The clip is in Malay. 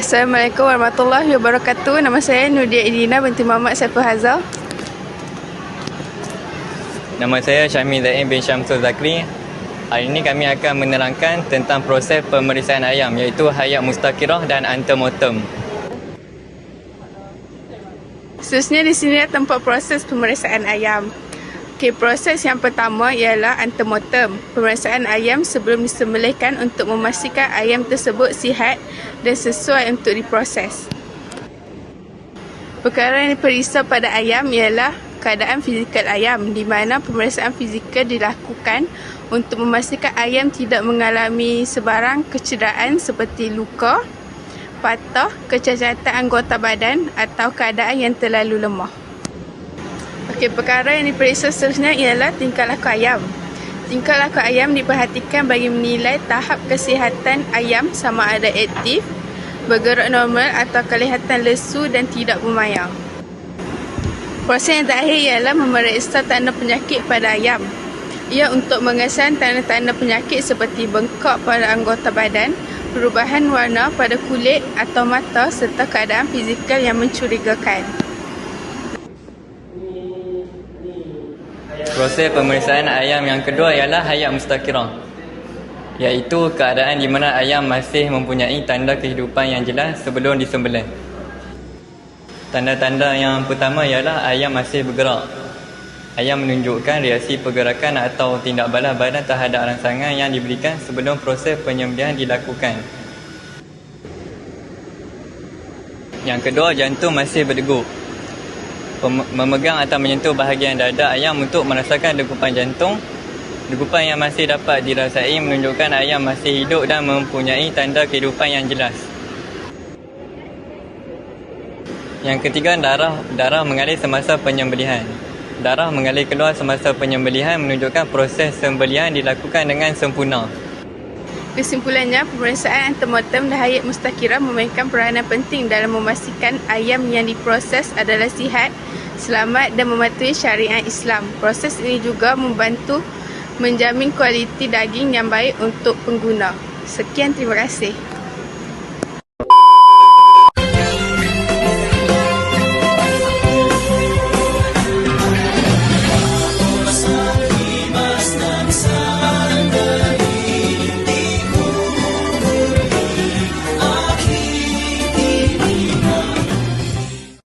Assalamualaikum warahmatullahi wabarakatuh. Nama saya Nudia Idina binti Muhammad Saiful Hazal. Nama saya Syamil Zain bin Syamsul Zakri. Hari ini kami akan menerangkan tentang proses pemeriksaan ayam, iaitu hayat mustakirah dan antemortem. Seterusnya di sini tempat proses pemeriksaan ayam. Proses yang pertama ialah antemortem. Pemeriksaan ayam sebelum disembelihkan untuk memastikan ayam tersebut sihat dan sesuai untuk diproses. Perkara yang diperiksa pada ayam ialah keadaan fizikal ayam, di mana pemeriksaan fizikal dilakukan untuk memastikan ayam tidak mengalami sebarang kecederaan seperti luka, patah, kecacatan anggota badan atau keadaan yang terlalu lemah. Perkara yang diperiksa seterusnya ialah tingkah laku ayam. Tingkah laku ayam diperhatikan bagi menilai tahap kesihatan ayam sama ada aktif, bergerak normal atau kelihatan lesu dan tidak bermayang. Proses yang terakhir ialah memeriksa tanda penyakit pada ayam. Ia untuk mengesan tanda-tanda penyakit seperti bengkak pada anggota badan, perubahan warna pada kulit atau mata serta keadaan fizikal yang mencurigakan. Proses pemeriksaan ayam yang kedua ialah hayat mustakirah, iaitu keadaan di mana ayam masih mempunyai tanda kehidupan yang jelas sebelum disembelih. Tanda-tanda yang pertama ialah ayam masih bergerak. Ayam menunjukkan reaksi pergerakan atau tindak balas badan terhadap rangsangan yang diberikan sebelum proses penyembelihan dilakukan. Yang kedua, jantung masih berdegup. Memegang atau menyentuh bahagian dada ayam untuk merasakan degupan jantung. Degupan yang masih dapat dirasai menunjukkan ayam masih hidup dan mempunyai tanda kehidupan yang jelas. Yang ketiga, darah mengalir semasa penyembelihan. Darah mengalir keluar semasa penyembelihan menunjukkan proses sembelihan dilakukan dengan sempurna. Kesimpulannya, pemeriksaan antemortem dan hayat mustakirah memainkan peranan penting dalam memastikan ayam yang diproses adalah sihat, selamat dan mematuhi syariat Islam. Proses ini juga membantu menjamin kualiti daging yang baik untuk pengguna. Sekian, terima kasih.